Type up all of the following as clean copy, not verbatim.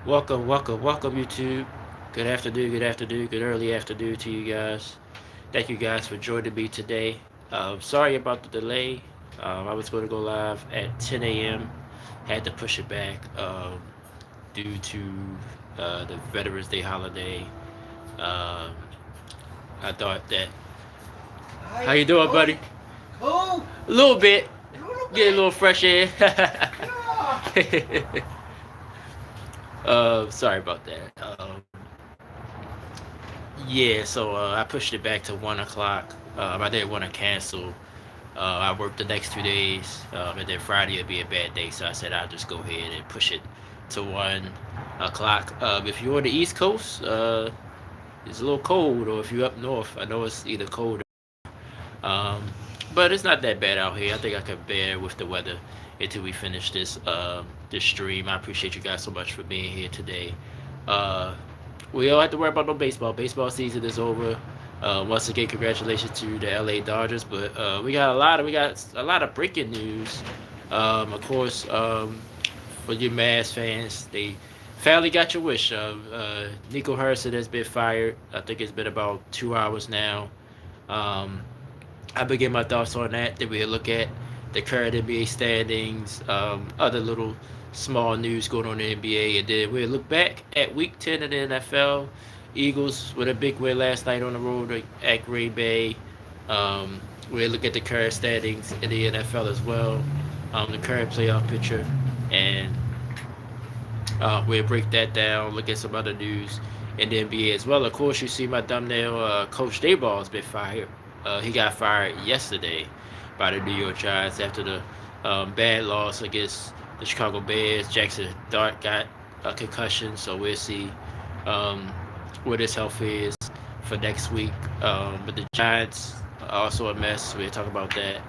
Welcome, YouTube. Good afternoon, good early afternoon to you guys. Thank you guys for joining me today. Sorry about the delay. I was going to go live at 10 a.m. Had to push it back due to the Veterans Day holiday. Um, I thought that. How Hi, you doing, cold, buddy? cold, A little bit. a little Get a bit. little fresh air. Yeah. Sorry about that. Yeah, so I pushed it back to 1 o'clock. I didn't want to cancel. I worked the next 2 days, and then Friday would be a bad day, so I said I'll just go ahead and push it to 1 o'clock. If you're on the East Coast, it's a little cold, or if you're up north, I know it's either cold. Um, but it's not that bad out here. I think I can bear with the weather until we finish this stream. I appreciate you guys so much for being here today. Uh, we don't have to worry about no baseball. Baseball season is over. Once again, congratulations to the LA Dodgers. But we got a lot of breaking news. Of course, for you Mavs fans, they finally got your wish. Nico Harrison has been fired. I think it's been about 2 hours now. Um, I begin my thoughts on that. Then we'll look at the current NBA standings, other little small news going on in the NBA, and then we'll look back at Week 10 of the NFL. Eagles with a big win last night on the road at Green Bay. We'll look at the current standings in the NFL as well, the current playoff picture, and we'll break that down. Look at some other news in the NBA as well. Of course, you see my thumbnail. Coach Dayball has been fired. He got fired yesterday by the New York Giants after the bad loss against the Chicago Bears. Jackson Dart got a concussion, so we'll see um, what his health is for next week. But the Giants are also a mess. We'll talk about that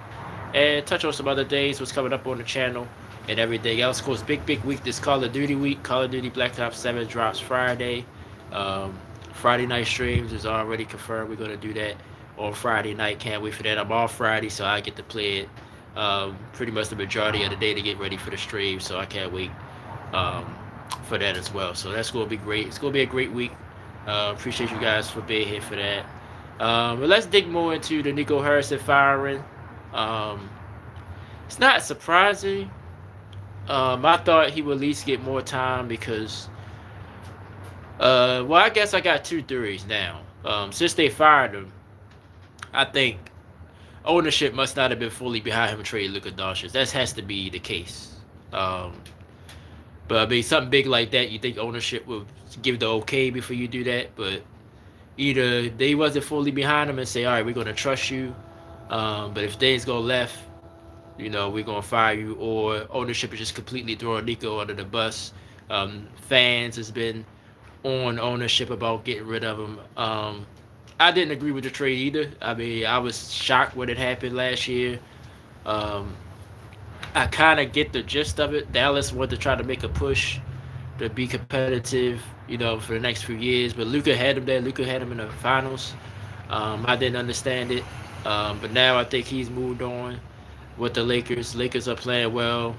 and touch on some other things, what's coming up on the channel, and everything else. Of course, big week. This Call of Duty week. Call of Duty Black Ops 7 drops Friday. Um, Friday night streams is already confirmed. We're gonna do that on Friday night. Can't wait for that. I'm off Friday, so I get to play it pretty much the majority of the day to get ready for the stream. So I can't wait um, for that as well. So that's gonna be great. It's gonna be a great week. Appreciate you guys for being here for that. But let's dig more into the Nico Harrison firing. Um, it's not surprising. I thought he would at least get more time because, well, I guess I got two theories now. Since they fired him, I think ownership must not have been fully behind him trading Luka Doncic. That has to be the case. Um, but I mean, something big like that, you think ownership would give the okay before you do that. But either they wasn't fully behind him and say, all right, we're going to trust you. But if things go left, we're gonna fire you, or ownership is just completely throwing Nico under the bus. Fans has been on ownership about getting rid of him. I didn't agree with the trade either. I mean, I was shocked when it happened last year. Um, I kind of get the gist of it. Dallas wanted to try to make a push to be competitive, for the next few years. But Luca had him there. Luca had him in the finals. I didn't understand it, but now I think he's moved on with the Lakers. Lakers are playing well,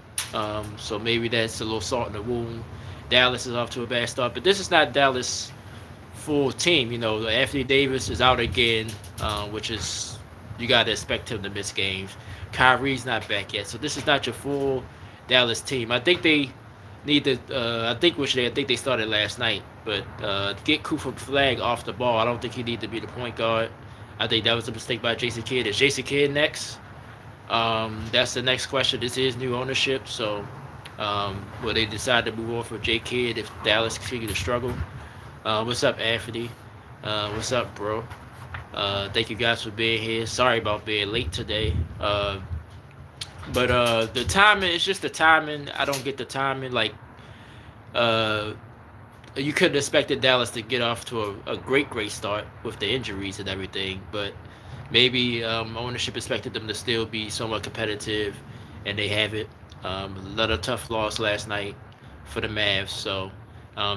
so maybe that's a little salt in the wound. Dallas is off to a bad start, but this is not Dallas full team. Anthony Davis is out again, which is you got to expect him to miss games. Kyrie's not back yet, so this is not your full Dallas team. I think they need to. I think they started last night, but get Cooper Flag off the ball. I don't think he need to be the point guard. I think that was a mistake by Jason Kidd. Is Jason Kidd next? That's the next question. This is new ownership, so will they decide to move on from J Kidd if Dallas continue to struggle? What's up, Anthony? What's up, bro? Thank you guys for being here. Sorry about being late today. But the timing, it's just the timing. I don't get the timing. Like, uh, you could have expected Dallas to get off to a great start with the injuries and everything, but maybe ownership expected them to still be somewhat competitive, and they haven't. Another tough loss last night for the Mavs, so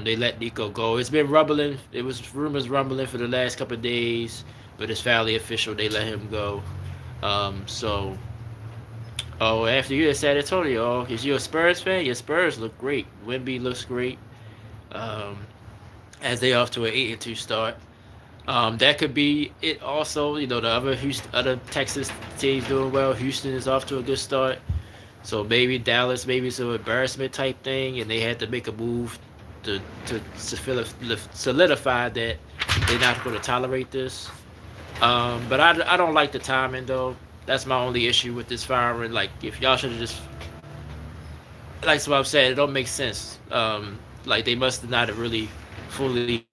they let Nico go. It's been rumbling. It was rumors rumbling for the last couple of days, but it's finally official. They let him go. So, after you at San Antonio, is you a Spurs fan? Your Spurs look great. Wemby looks great. um, as they off to an 8-2 start. That could be it. Also, the other Texas teams doing well. Houston is off to a good start. So maybe Dallas, maybe it's an embarrassment type thing, and they had to make a move to solidify that they're not going to tolerate this. But I don't like the timing though. That's my only issue with this firing. Like if y'all should have just like what I'm saying, it don't make sense. Like they must not have really fully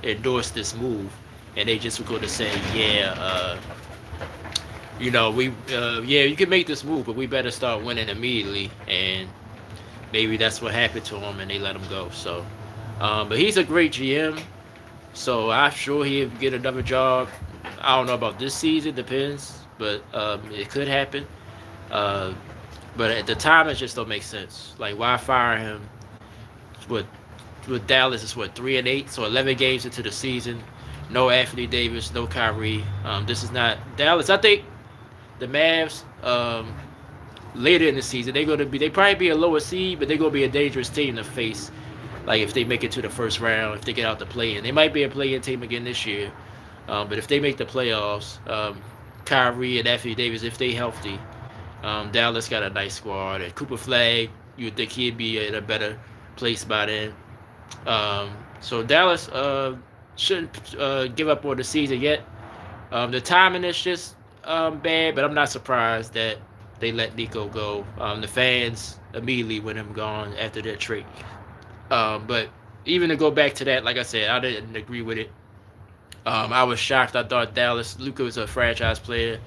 endorsed this move, and they just were going to say, yeah, yeah, you can make this move, but we better start winning immediately. And maybe that's what happened to him, and they let him go. So, but he's a great GM, so I'm sure he'll get another job. I don't know about this season, depends, but it could happen. Uh, but at the time, it just don't make sense. Like, why fire him? With Dallas, it's what 3-8, so 11 games into the season. No Anthony Davis, no Kyrie. This is not Dallas. I think the Mavs later in the season they probably be a lower seed, but they're gonna be a dangerous team to face. Like if they make it to the first round, if they get out the play in, they might be a play-in team again this year. But if they make the playoffs, Kyrie and Anthony Davis, if they healthy, Dallas got a nice squad. And Cooper Flag, you would think he'd be in a better place by then. So Dallas shouldn't give up on the season yet. The timing is just bad, but I'm not surprised that they let Nico go. The fans immediately when him gone after that trade. But even to go back to that, like I said, I didn't agree with it. I was shocked. I thought Luka was a franchise player.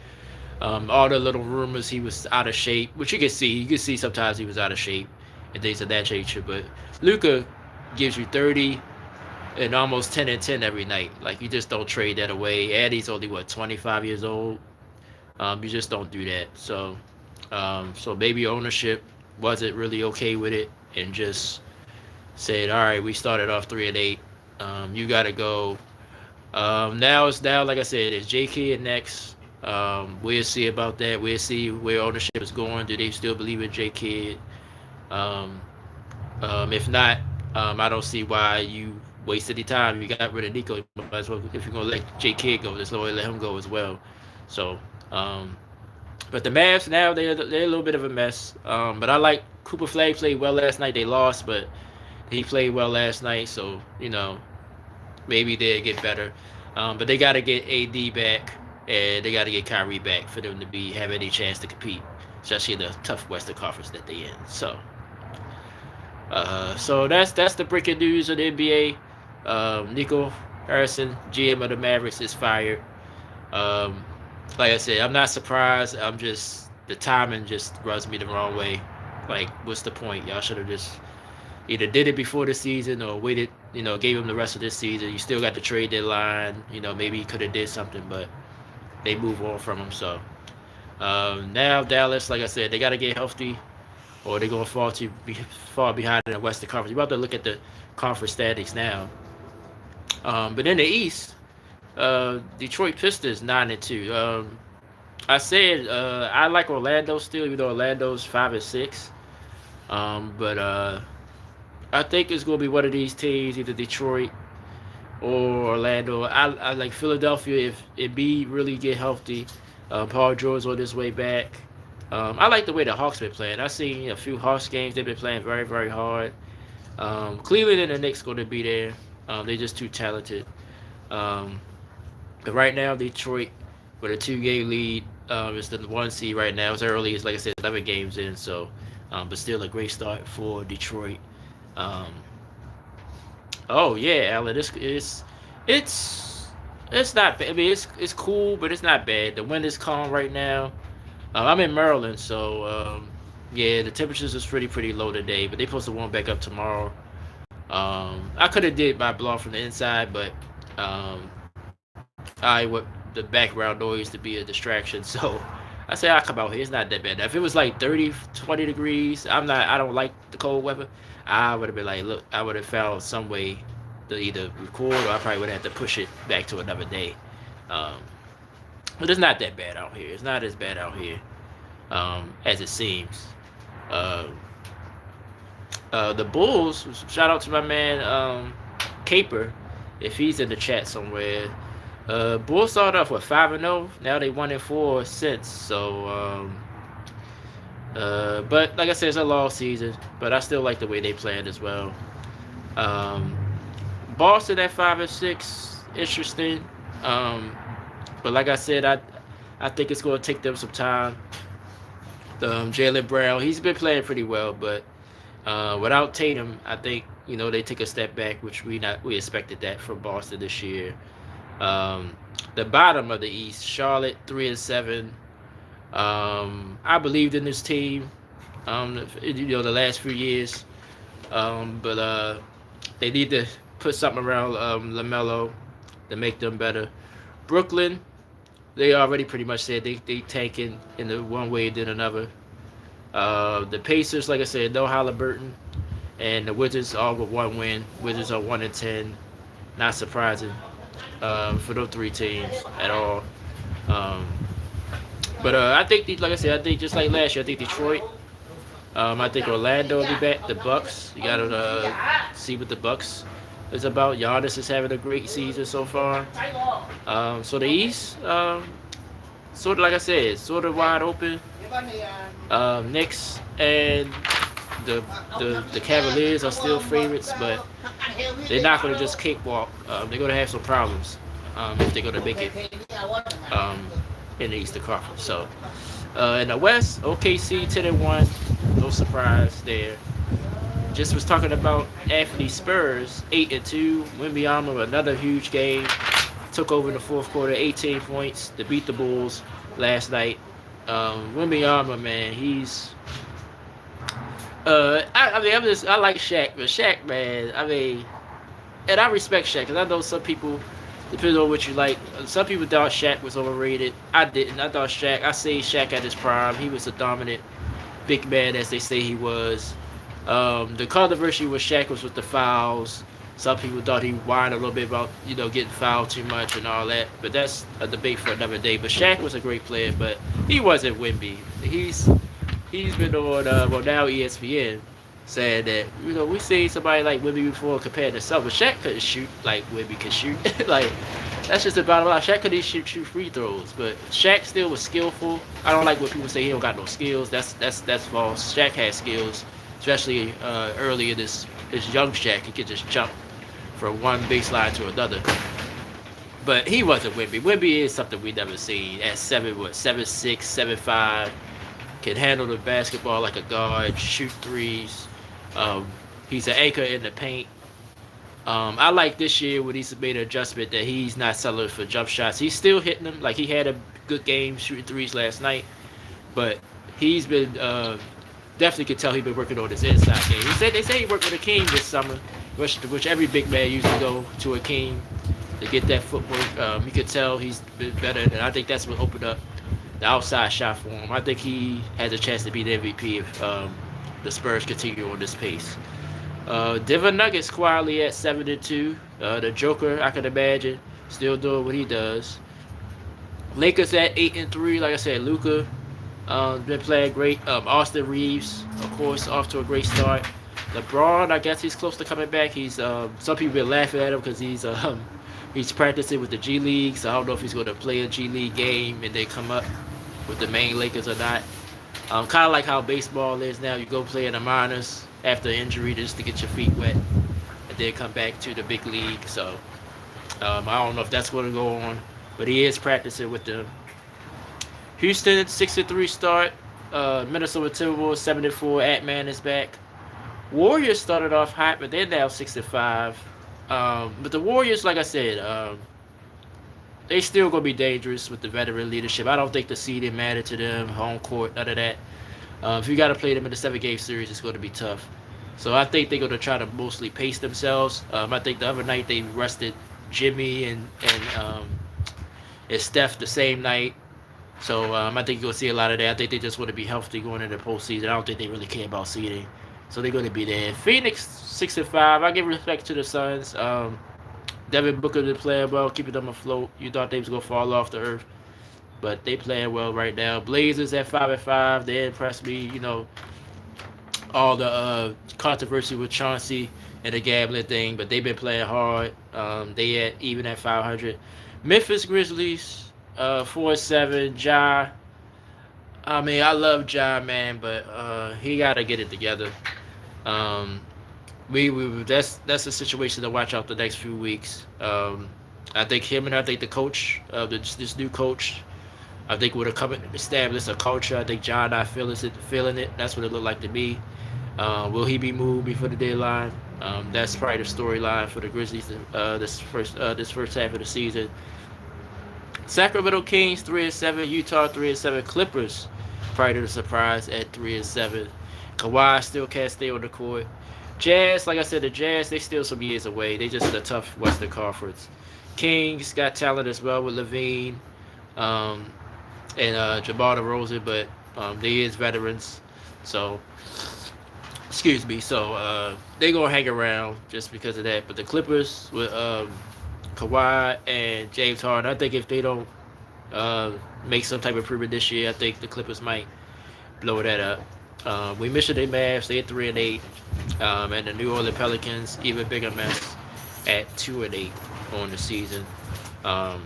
All the little rumors he was out of shape, which you can see. You can see sometimes he was out of shape and things of that nature. But Luka gives you 30 and almost 10 and 10 every night. Like you just don't trade that away. And he's only 25 years old. You just don't do that. So maybe ownership wasn't really okay with it and just said, all right, we started off 3-8. You got to go. Now like I said, it's J Kidd next. We'll see about that. We'll see where ownership is going. Do they still believe in J Kidd? If not, I don't see why you wasted the time. You got rid of Nico. You might as well, if you're gonna let J Kidd go, just let him go as well. So, but the Mavs now they're a little bit of a mess. But I like Cooper Flag played well last night. They lost, but he played well last night. So maybe they'll get better. But they got to get AD back, and they got to get Kyrie back for them to have any chance to compete, especially in the tough Western Conference that they in. So that's the breaking news of the NBA. Nico Harrison, GM of the Mavericks, is fired. Like I said, I'm not surprised. I'm just the timing just rubs me the wrong way. Like, what's the point? Y'all should have just either did it before the season or waited. Gave him the rest of this season. You still got the trade deadline. Maybe he could have did something, but they move on from him. So now Dallas, like I said, they got to get healthy, or they're gonna fall behind in the Western Conference. You're about to look at the conference standings now. But in the East, Detroit Pistons 9-2. I said I like Orlando still, even though Orlando's 5-6. But I think it's gonna be one of these teams, either Detroit or Orlando. I like Philadelphia if Embiid really get healthy. Paul George on his way back. I like the way the Hawks been playing. I've seen a few Hawks games. They've been playing very, very hard. Cleveland and the Knicks going to be there. They're just too talented. But right now, Detroit with a 2-game lead. It's the 1 seed right now. It's early. It's like I said, 11 games in. So, but still a great start for Detroit. Oh yeah, Alan. It's not bad. I mean, it's cool, but it's not bad. The wind is calm right now. I'm in Maryland, so yeah, the temperatures is pretty low today, but they supposed to warm back up tomorrow. I could have did my blog from the inside, but I want the background noise to be a distraction, so I say I'll come out here. It's not that bad. If it was like 30, 20 degrees, I don't like the cold weather. I would have been like, look, I would have found some way to either record, or I probably would have to push it back to another day. But it's not that bad out here. It's not as bad out here as it seems. Uh, The Bulls. Shout out to my man Caper, if he's in the chat somewhere. Bulls started off with 5-0. Now they 1-4 since. So, but like I said, it's a long season. But I still like the way they playing as well. Um, Boston at 5-6, interesting. But like I said, I think it's going to take them some time. Jalen Brown, he's been playing pretty well, but without Tatum, I think they take a step back, which we expected that from Boston this year. The bottom of the East, Charlotte 3-7. I believed in this team. The last few years, but they need to put something around LaMelo to make them better. Brooklyn, they already pretty much said they tanking in the one way then another. The Pacers, like I said, no Halliburton, and the Wizards all with one win. Wizards are 1-10. Not surprising for those three teams at all. Um, but I think, like I said, I think just like last year, I think Detroit. I think Orlando will be back. The Bucks, you gotta see what the Bucks is about. Giannis is having a great season so far. So the East, sort of like I said, sort of wide open. Knicks and the Cavaliers are still favorites, but they're not going to just cakewalk. They're going to have some problems if they're going to make it um, in the Eastern Conference. So in the West, OKC 10-1, no surprise there. Just was talking about Anthony Spurs 8-2. Wembanyama, another huge game. Took over in the fourth quarter, 18 points to beat the Bulls last night. Wembanyama, man, he's. I like Shaq, but Shaq, man, and I respect Shaq because I know some people, depending on what you like, some people thought Shaq was overrated. I didn't. I thought I say Shaq at his prime. He was a dominant big man, as they say he was. The controversy with Shaq was with the fouls. Some people thought he whined a little bit about, getting fouled too much and all that. But that's a debate for another day. But Shaq was a great player, but he wasn't Wemby. He's been on, now ESPN, saying that, we seen somebody like Wemby before compared to some, but Shaq couldn't shoot like Wemby could shoot. Like, that's just the bottom line. Shaq couldn't shoot free throws, but Shaq still was skillful. I don't like when people say he don't got no skills. That's false. Shaq had skills, especially early in this young Shaq. He could just jump from one baseline to another. But he wasn't Wemby. Wemby is something we never seen. At 7'6", 7'5", can handle the basketball like a guard, shoot threes. He's an anchor in the paint. I like this year when he's made an adjustment that he's not settling for jump shots. He's still hitting them. Like, he had a good game shooting threes last night, but he's been definitely could tell he's been working on his inside game. They say he worked with Akeem this summer, which every big man usually go to Akeem to get that footwork. You could tell he's been better, and I think that's what opened up the outside shot for him. I think he has a chance to be the MVP if the Spurs continue on this pace. Denver Nuggets quietly at 7-2. The Joker, I can imagine, still doing what he does. Lakers at 8-3. Like I said, Luka been playing great. Austin Reeves, of course, off to a great start. LeBron, I guess he's close to coming back. He's some people been laughing at him because he's practicing with the G League, so I don't know if he's going to play a G League game and they come up with the main Lakers or not. Kind of like how baseball is now. You go play in the minors after injury just to get your feet wet and then come back to the big league. So I don't know if that's going to go on, but he is practicing with them. Houston 6-3 start. Minnesota Timberwolves 7-4. Ant-Man is back. Warriors started off hot, but they're now 6-5. But the Warriors, like I said, they still gonna be dangerous with the veteran leadership. I don't think the seeding mattered to them, home court, none of that. If you got to play them in the 7-game series, it's going to be tough. So I think they're going to try to mostly pace themselves. I think the other night they rested Jimmy and Steph the same night. So I think you're going to see a lot of that. I think they just want to be healthy going into the postseason. I don't think they really care about seeding. So they're going to be there. Phoenix 6-5. I give respect to the Suns. Devin Booker been playing well, keeping them afloat. You thought they was going to fall off the earth, but they playing well right now. Blazers at 5-5. They impressed me. all the controversy with Chauncey and the gambling thing, but they've been playing hard. They at even at 500. Memphis Grizzlies, 4-7. Ja, I mean, I love Ja, man, but he gotta get it together. Um, we that's a situation to watch out the next few weeks. I think him and I think the coach, this new coach, I think would have come and established a culture. I think John not feeling it. That's what it looked like to me. Will he be moved before the deadline? That's probably the storyline for the Grizzlies this first half of the season. Sacramento Kings 3-7, Utah 3-7, Clippers probably the surprise at 3-7. Kawhi still can't stay on the court. Jazz, like I said, the Jazz they still some years away. They just in a tough Western Conference. Kings got talent as well with Levine um, and Jabbar DeRozan, but they is veterans, so excuse me. So they gonna hang around just because of that. But the Clippers with Kawhi and James Harden, I think if they don't uh, make some type of improvement this year, I think the Clippers might blow that up. We mentioned the Mavs, they at 3-8, and the New Orleans Pelicans even bigger mess at 2-8 on the season. Um,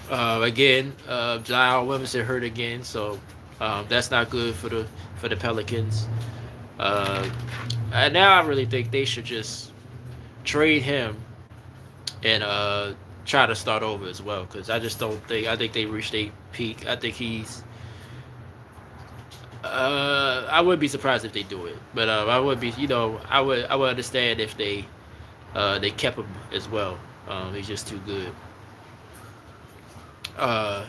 Again, Zion Williamson hurt again, so that's not good for the Pelicans. Uh, and now I really think they should just trade him and try to start over as well. Because I just don't think I think they reached a peak. I think he's. I would be surprised if they do it, but I would be. I would understand if they kept him as well. He's just too good. Uh,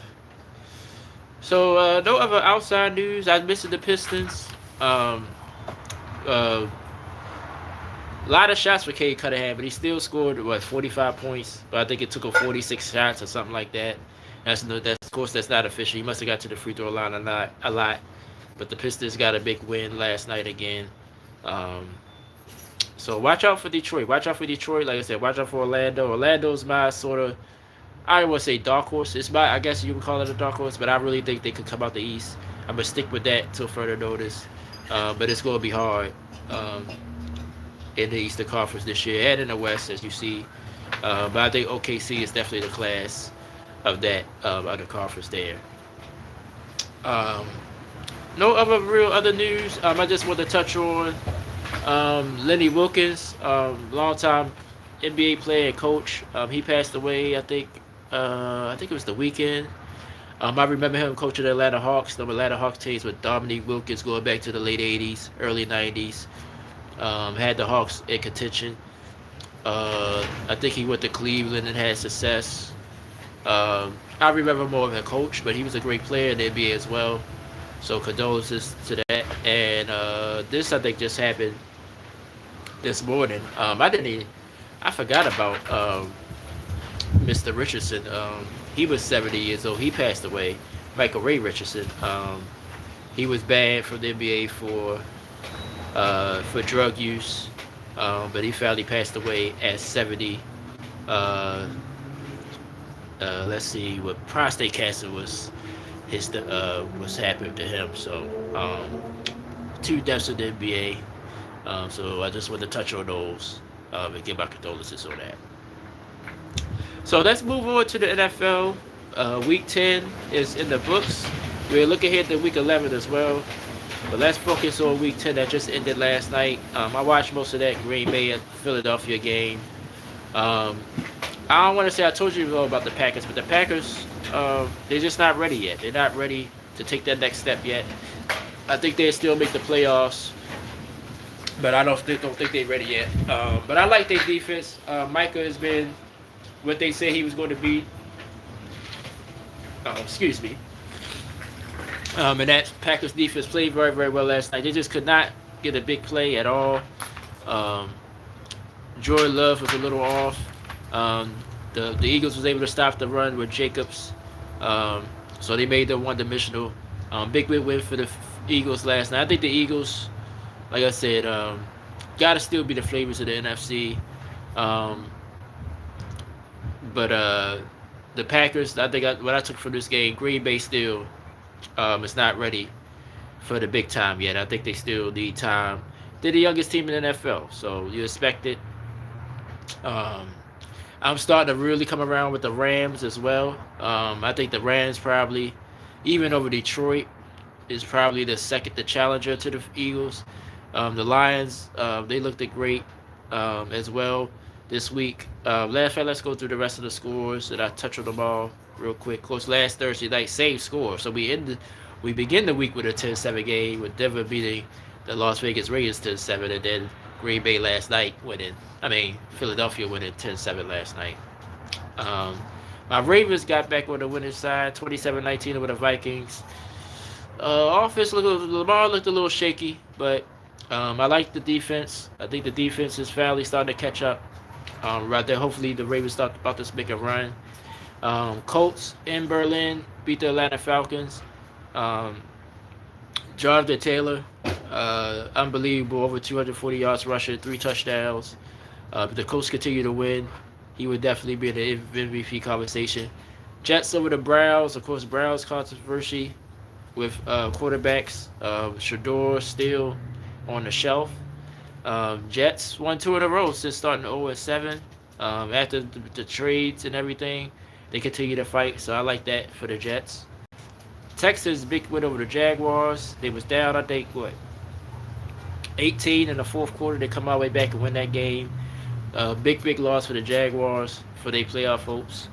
no other outside news. I missed the Pistons. Uh, a lot of shots for Cade Cunningham, but he still scored 45 points. But I think it took him 46 shots or something like that. That's of course that's not official. He must have got to the free throw line a lot. But the Pistons got a big win last night again. Um, so watch out for Detroit. Watch out for Detroit. Like I said, watch out for Orlando. Orlando's my sort of I don't want to say dark horse. It's my I guess you would call it a dark horse, but I really think they could come out the East. I'm gonna stick with that till further notice. But it's gonna be hard in the Eastern Conference this year and in the West, as you see. But I think OKC is definitely the class of that other conference there. Um, no other real other news. I just want to touch on Lenny Wilkens, longtime NBA player and coach. He passed away. I think it was the weekend. I remember him coaching the Atlanta Hawks. The Atlanta Hawks teams with Dominique Wilkins going back to the late '80s, early '90s. Had the Hawks in contention. I think he went to Cleveland and had success. I remember more of a coach, but he was a great player in the NBA as well. So condolences to that. And this I think just happened this morning. I forgot about Mr. Richardson. He was 70 years old. He passed away. Michael Ray Richardson. He was banned from the NBA for drug use, but he finally passed away at 70. Uh, let's see what prostate cancer was happening to him. So two deaths in the NBA. So I just want to touch on those and give my condolences on that. So let's move on to the NFL. Week 10 is in the books. We're looking ahead to week 11 as well. But let's focus on week 10 that just ended last night. I watched most of that Green Bay and Philadelphia game. Um, I don't want to say I told you about the Packers, but the Packers, they're just not ready yet. They're not ready to take that next step yet. I think they still make the playoffs, but I don't think they're ready yet. But I like their defense. Micah has been what they said he was going to be. Excuse me. And that Packers defense played very, very well last night. They just could not get a big play at all. Um, Jordan Love was a little off. The Eagles was able to stop the run with Jacobs. So they made them one-dimensional. Big win for the Eagles last night. I think the Eagles, like I said, got to still be the flavors of the NFC. But the Packers, I think what I took from this game, Green Bay still is not ready for the big time yet. I think they still need time. They're the youngest team in the NFL, so you expect it. Um, I'm starting to really come around with the Rams as well. I think the Rams probably, even over Detroit, is probably the challenger to the Eagles. The Lions, they looked great as well this week. Let's go through the rest of the scores that I touch on them all real quick. Of course, last Thursday night, same score. So we begin the week with a 10-7 game with Denver beating the Las Vegas Raiders 10-7, and then Green Bay last night winning. I mean, Philadelphia winning 10-7 last night. Um, my Ravens got back on the winning side, 27-19 over the Vikings. Offense Lamar looked a little shaky, but I like the defense. I think the defense is finally starting to catch up. Right there, hopefully the Ravens start about to make a run. Colts in Berlin beat the Atlanta Falcons. Um, Jonathan Taylor, unbelievable, over 240 yards rushing, 3 touchdowns. If the Colts continue to win, he would definitely be in the MVP conversation. Jets over the Browns. Of course, Browns controversy with quarterbacks. Shador still on the shelf. Jets won 2 in a row since starting 0-7. After the trades and everything, they continue to fight. So I like that for the Jets. Texans big win over the Jaguars. They was down, I think, 18 in the fourth quarter. They come all the way back and win that game. Big loss for the Jaguars for their playoff hopes.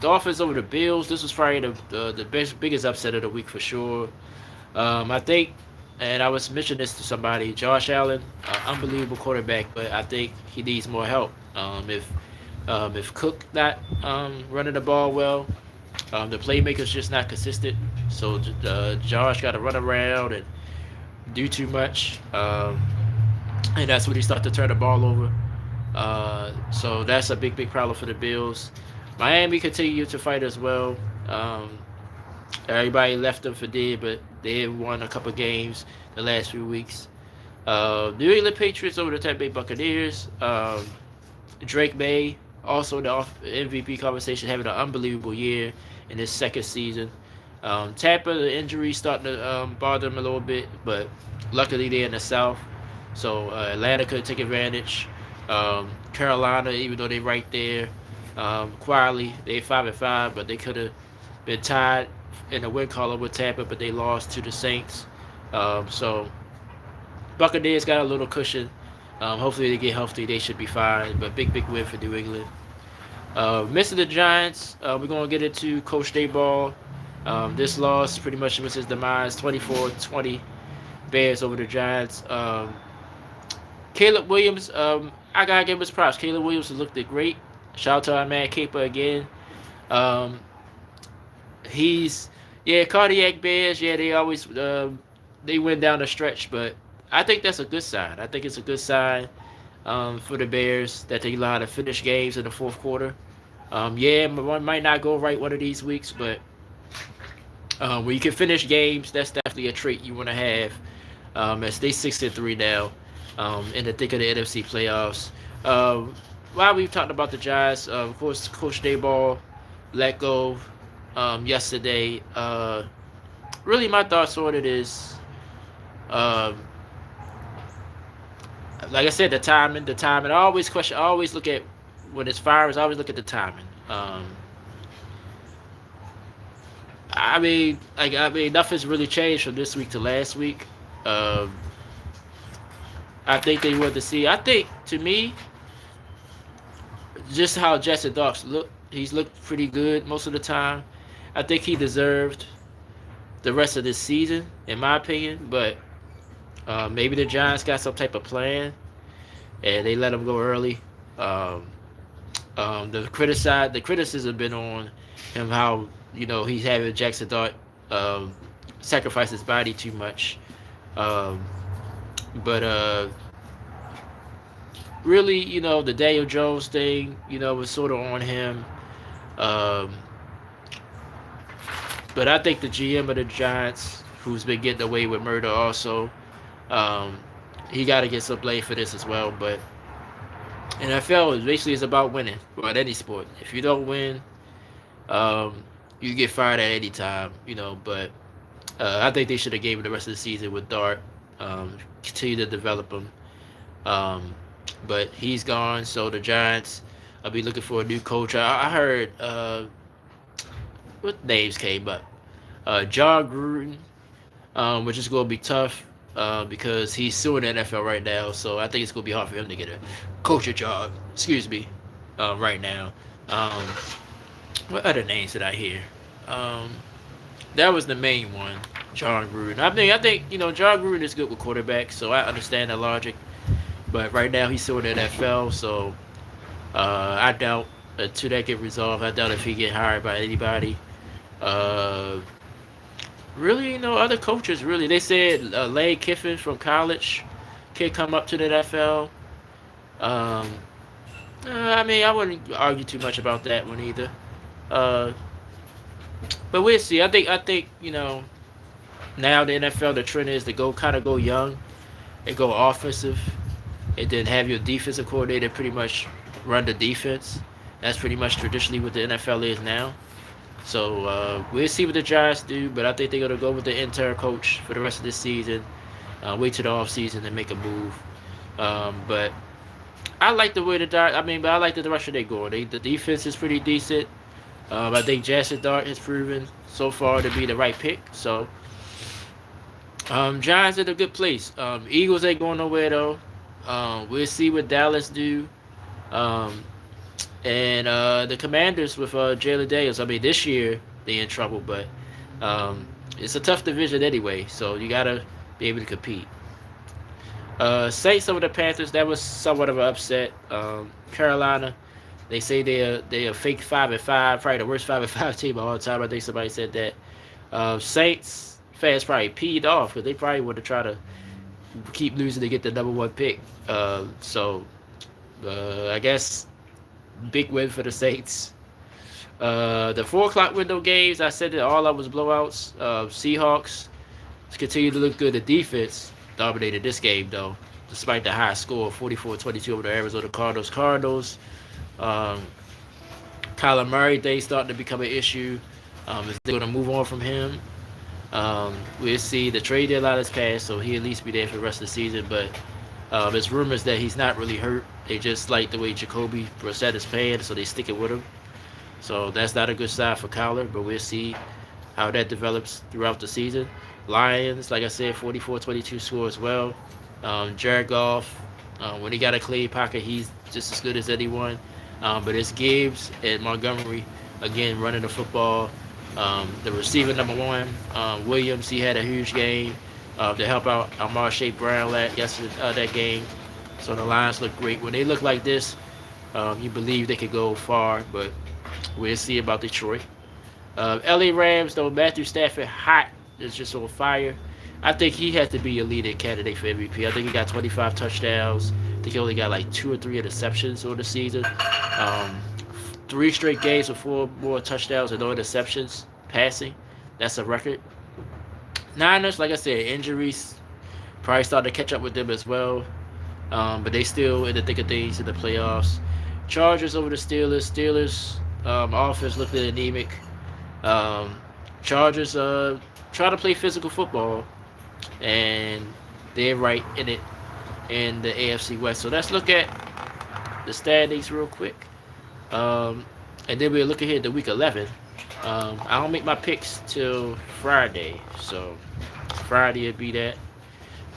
Dolphins over the Bills. This was probably the biggest upset of the week for sure. I think, and I was mentioning this to somebody, Josh Allen, unbelievable quarterback, but I think he needs more help. If Cook not running the ball well, the playmaker's just not consistent. So Josh got to run around and do too much, and that's when he started to turn the ball over. So that's a big problem for the Bills. Miami continued to fight as well. Everybody left them for dead, but they have won a couple games the last few weeks. New England Patriots over the Tampa Bay Buccaneers. Drake May, also the MVP conversation, having an unbelievable year in his second season. Tampa, the injuries starting to bother them a little bit, but luckily they're in the South, so Atlanta could take advantage. Carolina, even though they're right there, quietly they 5-5, but they could have been tied in the win column with Tampa, but they lost to the Saints. So Buccaneers got a little cushion. Hopefully they get healthy. They should be fine. But big win for New England. Missing the Giants. We're going to get into Coach Dayball. This loss pretty much was his demise. 24-20 Bears over the Giants. Caleb Williams, I got to give his props. Caleb Williams looked great. Shout out to our man Caper again. Cardiac Bears. Yeah, they always they went down the stretch, but I think that's a good sign. I think it's a good sign for the Bears that they learn to finish games in the fourth quarter. One might not go right one of these weeks, but when you can finish games, that's definitely a trait you want to have. As they 6-3 now, in the thick of the NFC playoffs. While we've talked about the Giants, of course, Coach Dayball let go yesterday. Really, my thoughts on it is, like I said, the timing. I always look at when it's fires. I always look at the timing. Nothing's really changed from this week to last week. I think they want to see. I think, to me, just how Jackson Dawkins look. He's looked pretty good most of the time. I think he deserved the rest of this season, in my opinion. But maybe the Giants got some type of plan, and they let him go early. The criticism been on him how he's having Jackson Dart sacrifice his body too much. But really, the Daniel Jones thing, was sort of on him. But I think the GM of the Giants, who's been getting away with murder also, he got to get some blame for this as well. But NFL is about winning, at any sport. If you don't win, you get fired at any time, But I think they should have gave him the rest of the season with Dart. Continue to develop him. Um, but he's gone, so the Giants. I'll be looking for a new coach. I heard what names came up. John Gruden, which is going to be tough because he's suing the NFL right now. So I think it's going to be hard for him to get a coaching job. Excuse me, right now. Um, what other names did I hear? Um, that was the main one, John Gruden. I think John Gruden is good with quarterbacks, so I understand the logic. But right now he's still in the NFL, so I doubt until that get resolved. I doubt if he get hired by anybody. Uh, Really, other coaches. Really, they said Lane Kiffin from college can come up to the NFL. Um, I wouldn't argue too much about that one either. Uh, but we'll see. I think now the NFL the trend is to go young and go offensive, and then have your defensive coordinator pretty much run the defense. That's pretty much traditionally what the NFL is now. So we'll see what the Giants do, but I think they're gonna go with the intern coach for the rest of this season. Wait till the off season and make a move. But I like the way the Giants. But I like the direction they're going. The defense is pretty decent. I think Jackson Dart has proven so far to be the right pick. So Giants in a good place. Eagles ain't going nowhere though. We'll see what Dallas do. Um, and the Commanders with Jalen Daniels. This year they in trouble, but it's a tough division anyway, so you gotta be able to compete. Saints over the Panthers. That was somewhat of an upset. Carolina. They say they a fake 5-5, probably the worst 5-5 team of all time. I think somebody said that. Saints fans probably peed off because they probably would have tried to keep losing to get the number one pick. I guess big win for the Saints. The 4 o'clock window games, I said that all of was blowouts. Seahawks continue to look good. The defense dominated this game, though, despite the high score, 44-22 over the Arizona Cardinals. Um, Kyler Murray, they starting to become an issue. If they're going to move on from him, we'll see. The trade deadline is passed, so he'll at least be there for the rest of the season. But there's rumors that he's not really hurt. They just like the way Jacoby Brissett is playing, so they stick it with him. So that's not a good sign for Kyler, but we'll see how that develops throughout the season. Lions, like I said, 44-22 score as well. Jared Goff, when he got a clean pocket, he's just as good as anyone. But it's Gibbs and Montgomery, again, running the football. The receiver number one, Williams, he had a huge game to help out Amar St. Brown that game. So the Lions look great. When they look like this, you believe they could go far, but we'll see about Detroit. LA Rams, though, Matthew Stafford, hot, is just on fire. I think he has to be a leading candidate for MVP. I think he got 25 touchdowns. I think he only got like 2 or 3 interceptions on the season. 3 straight games with 4 more touchdowns and no interceptions passing. That's a record. Niners, like I said, injuries probably starting to catch up with them as well. But they still in the thick of things in the playoffs. Chargers over the Steelers. Steelers offense looked anemic. Chargers try to play physical football, and they're right in it in the AFC West. So let's look at the standings real quick. And then we'll look ahead to week 11. I don't make my picks till Friday, so Friday will be that.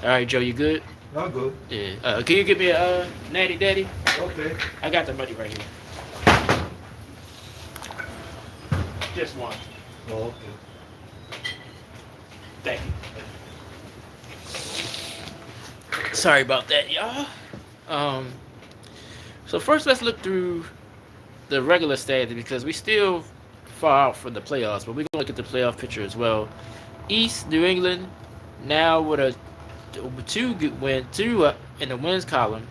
All right, Joe, you good? I'm good. Yeah. Can you give me a natty daddy? Okay. I got the money right here. Just one. Oh, okay. Thank you. Sorry about that, y'all. So first, let's look through the regular standings because we still far out from the playoffs, but we're gonna look at the playoff picture as well. East New England now with a two in the wins column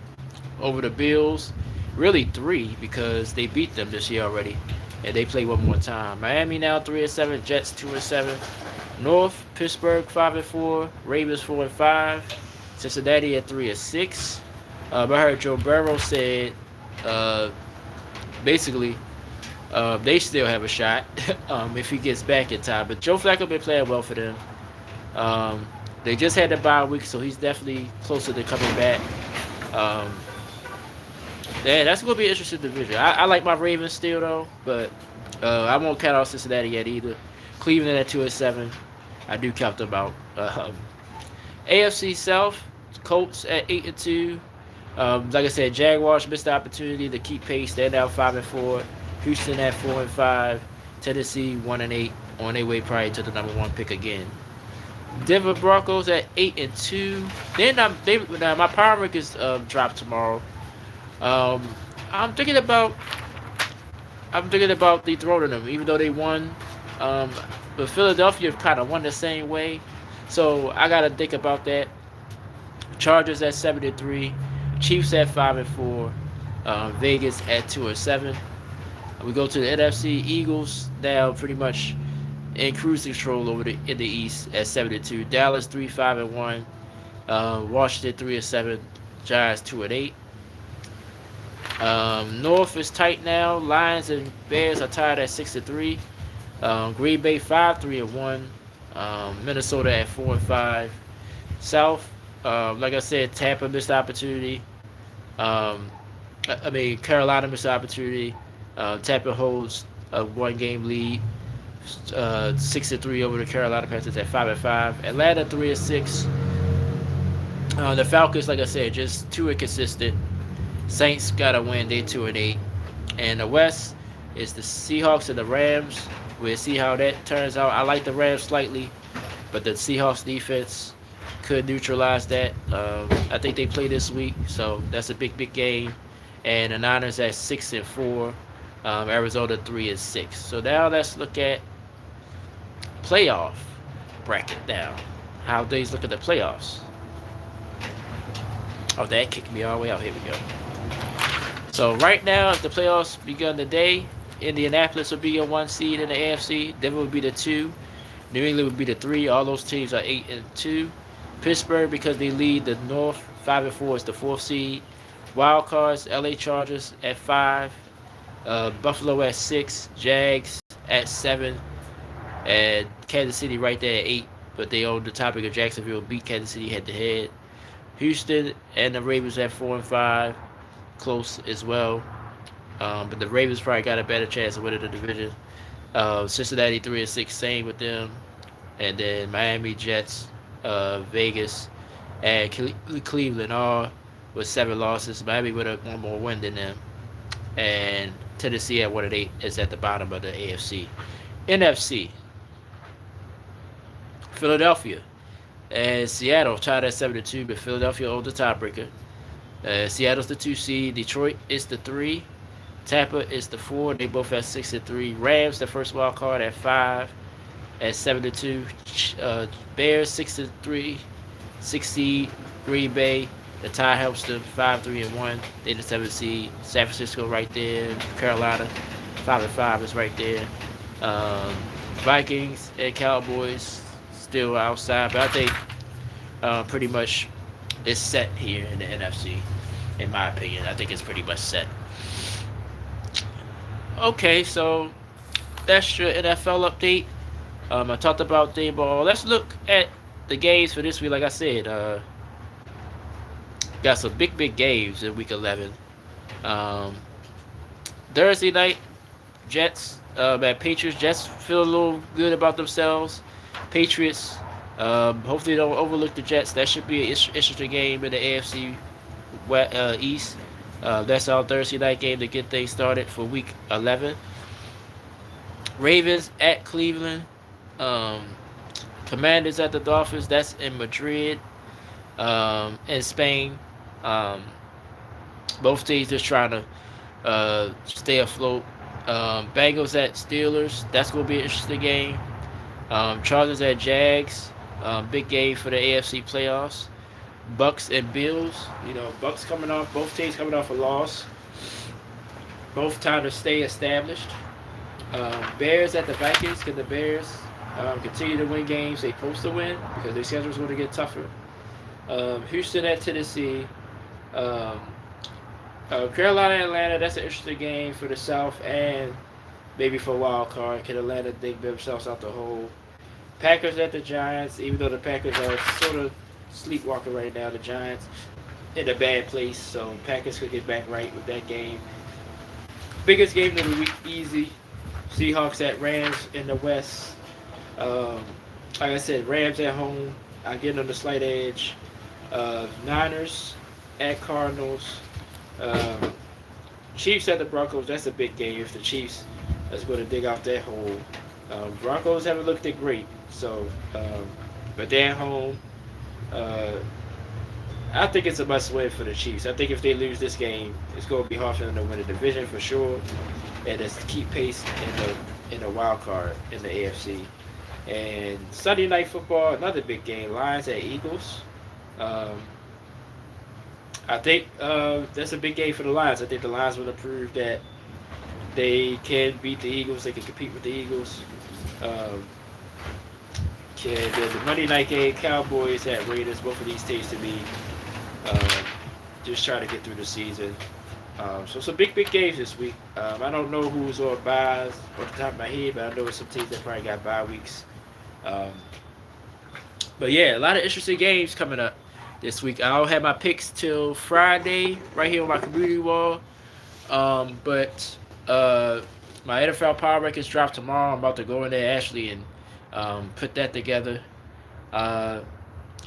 over the Bills, really 3 because they beat them this year already, and they play one more time. Miami now 3-7, Jets 2-7, North Pittsburgh 5-4, Ravens 4-5, Cincinnati at 3-6. I heard Joe Burrow said basically they still have a shot if he gets back in time. But Joe Flacco been playing well for them. Um, they just had the bye week, so he's definitely closer to coming back. Um, yeah, that's gonna be an interesting division. I like my Ravens still though, but I won't count out Cincinnati yet either. Cleveland at 2-7, I do count them out. AFC South, Colts at 8-2. Like I said, Jaguars missed the opportunity to keep pace. They're now 5-4. Houston at 4-5. Tennessee 1-8, on their way probably to the number one pick again. Denver Broncos at 8-2. Now my power rankings drop tomorrow. Um, I'm thinking about dethroning them, even though they won. Um, but Philadelphia kind of won the same way, so I gotta think about that. Chargers at 7-3, Chiefs at 5-4, Vegas at 2-7. We go to the NFC. Eagles now pretty much in cruise control in the East at 7-2. Dallas 3-5-1. Washington 3-7. Giants 2-8. North is tight now. Lions and Bears are tied at 6-3. Green Bay 5-3-1. Minnesota at 4-5. South, like I said, Tampa missed the opportunity. Um, Carolina missed the opportunity. Tampa holds a one-game lead, 6-3 over the Carolina Panthers at 5-5. Atlanta 3-6. The Falcons, like I said, just too inconsistent. Saints got to win. They 2-8. And the West is the Seahawks and the Rams. We'll see how that turns out. I like the Rams slightly, but the Seahawks defense could neutralize that. I think they play this week, so that's a big game. And the Niners at 6-4. Arizona 3-6. So now let's look at playoff bracket now. How things look at the playoffs. Oh, that kicked me all the way out. Here we go. So right now, if the playoffs begun today, Indianapolis would be your 1 seed in the AFC. Denver would be the 2. New England would be the 3. All those teams are 8-2. Pittsburgh, because they lead the North, 5-4 is the 4th seed. Wild cards, LA Chargers at 5. Buffalo at 6. Jags at 7. And Kansas City right there at 8. But they own the topic of Jacksonville beat Kansas City head to head. Houston and the Ravens at 4-5. Close as well. But the Ravens probably got a better chance of winning the division. Cincinnati 3-6, same with them. And then Miami, Jets, Vegas, and Cleveland all with 7 losses. Miami with one more win than them. And Tennessee at 1-8 is at the bottom of the AFC. NFC, Philadelphia and Seattle tied at 7-2, but Philadelphia owns the tiebreaker. Seattle's the 2 seed. Detroit is the 3. Tampa is the 4. They both at 6-3. Rams, the first wild card, at 5 at 7-2. Bears 6-3. 6 seed. Green Bay, the tie helps them 5-3-1. They the 7 seed. San Francisco right there. Carolina 5-5 is right there. Vikings and Cowboys still outside, but I think pretty much it's set here in the NFC. In my opinion, I think it's pretty much set. Okay, so that's your NFL update. I talked about Dayball. Let's look at the games for this week. Like I said, got some big games in Week 11. Thursday night, Jets at Patriots. Jets feel a little good about themselves. Patriots, hopefully don't overlook the Jets. That should be an interesting game in the AFC East. That's our Thursday night game to get things started for Week 11. Ravens at Cleveland. Commanders at the Dolphins. That's in Madrid, in Spain. Both teams just trying to stay afloat. Bengals at Steelers. That's going to be an interesting game. Chargers at Jags. Big game for the AFC playoffs. Bucks and Bills. Bucks coming off. Both teams coming off a loss. Both trying to stay established. Bears at the Vikings. Can the Bears continue to win games they supposed to win because their schedule's going to get tougher? Houston at Tennessee. Carolina and Atlanta. That's an interesting game for the South and maybe for a wild card. Can Atlanta dig themselves out the hole? Packers at the Giants. Even though the Packers are sort of sleepwalking right now, the Giants in a bad place. So Packers could get back right with that game. Biggest game of the week, easy. Seahawks at Rams in the West. Um, like I said, Rams at home. I get on the slight edge. Niners at Cardinals. Um, Chiefs at the Broncos. That's a big game if the Chiefs is going to dig out that hole. Broncos haven't looked that great, so but they're at home. Uh, I think it's a must win for the Chiefs. I think if they lose this game, it's going to be hard for them to win the division for sure, and just keep pace in the wild card in the AFC. And Sunday night football, another big game. Lions at Eagles. Um, I think that's a big game for the Lions. I think the Lions will prove that they can beat the Eagles. They can compete with the Eagles. Um, the Monday night game, Cowboys at Raiders. Both of these teams to be um, just trying to get through the season. So some big games this week. I don't know who's on buys off the top of my head, but I know some teams that probably got bye weeks. Um, but yeah, a lot of interesting games coming up this week. I don't have my picks till Friday right here on my community wall. But my NFL Power Rankings drop tomorrow. I'm about to go in there actually and put that together. Uh,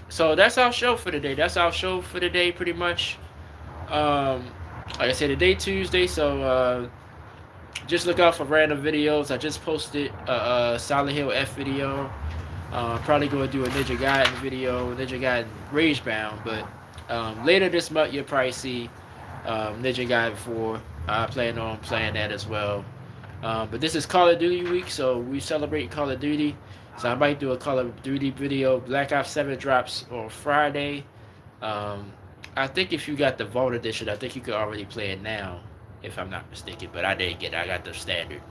so that's our show for today. That's our show for today, pretty much. Um, like I said, today Tuesday, so just look out for random videos. I just posted a Silent Hill F video. Probably going to do a Ninja Gaiden video, Ninja Gaiden Ragebound, but later this month you'll probably see Ninja Gaiden 4. I plan on playing that as well. But this is Call of Duty week, so we celebrate Call of Duty. So I might do a Call of Duty video. Black Ops 7 drops on Friday. Um, I think if you got the Vault Edition, I think you could already play it now, if I'm not mistaken. But I didn't get it. I got the standard.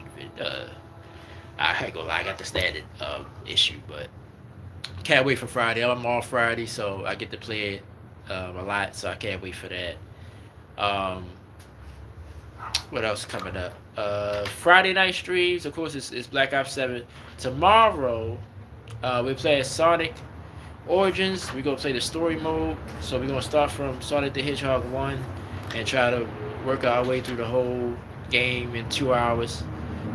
I ain't gonna lie, I got the standard issue, but can't wait for Friday. I'm off Friday, so I get to play it a lot. So I can't wait for that. Um, what else coming up? Friday night streams, of course, it's Black Ops 7. Tomorrow, we play Sonic Origins. We're going to play the story mode. So we're going to start from Sonic the Hedgehog 1 and try to work our way through the whole game in 2 hours.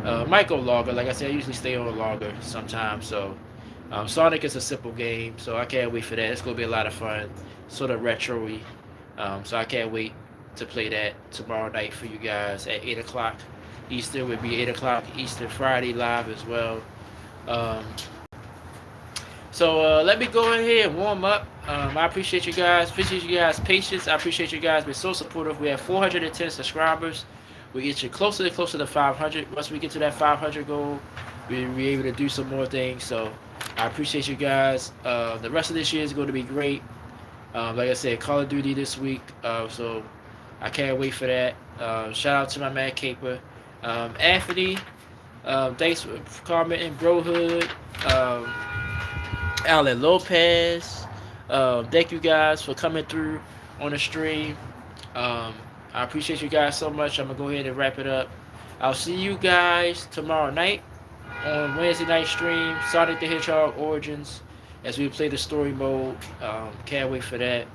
Might go longer. Like I said, I usually stay on longer sometimes. So Sonic is a simple game, so I can't wait for that. It's going to be a lot of fun. Sort of retro-y. So I can't wait to play that tomorrow night for you guys at 8 o'clock Eastern. Would be 8 o'clock Eastern Friday live as well. Um, so let me go in here and warm up. I appreciate you guys. Appreciate you guys' patience. I appreciate you guys being so supportive. We have 410 subscribers. We get you closer and closer to 500. Once we get to that 500 goal, we'll be able to do some more things. So I appreciate you guys. The rest of this year is going to be great. Like I said, Call of Duty this week. So I can't wait for that. Shout out to my man Caper. Anthony, thanks for commenting. Brohood. Alan Lopez. Thank you guys for coming through on the stream. I appreciate you guys so much. I'm going to go ahead and wrap it up. I'll see you guys tomorrow night on Wednesday night stream, Sonic the Hedgehog Origins, as we play the story mode. Can't wait for that.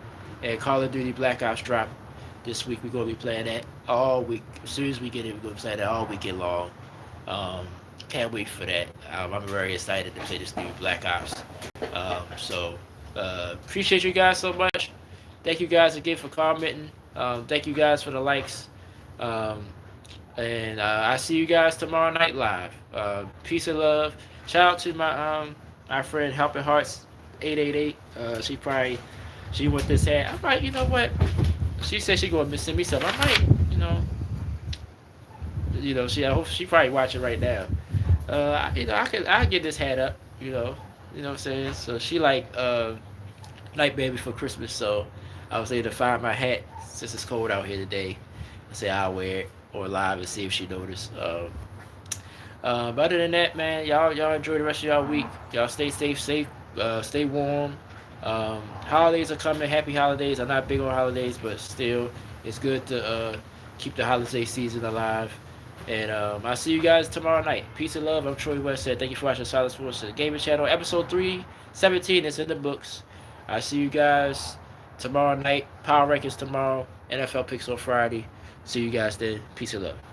And Call of Duty Black Ops drop this week. We're going to be playing that all week. As soon as we get it, we're going to play that all weekend long. Can't wait for that. I'm very excited to play this new Black Ops. Appreciate you guys so much. Thank you guys again for commenting. Thank you guys for the likes. And I see you guys tomorrow night live. Peace and love. Shout out to my friend Helping Hearts 888. She went this hat. I'm like, you know what? She said she gonna send me something. I might, I hope she probably watching right now. I get this hat up. What I'm saying. So she like Night Baby for Christmas. So I was able to find my hat since it's cold out here today. I say I'll wear it or live and see if she noticed. But other than that, man, y'all enjoy the rest of y'all week. Y'all stay safe, stay warm. Holidays are coming. Happy holidays. I'm not big on holidays, but still, it's good to keep the holiday season alive And I'll see you guys tomorrow night. Peace and love. I'm Troy West. Thank you for watching Silent Sports Gaming Channel. Episode 317 is in the books. I'll see you guys tomorrow night. Power Rankings tomorrow. NFL picks on Friday. See you guys then. Peace and love.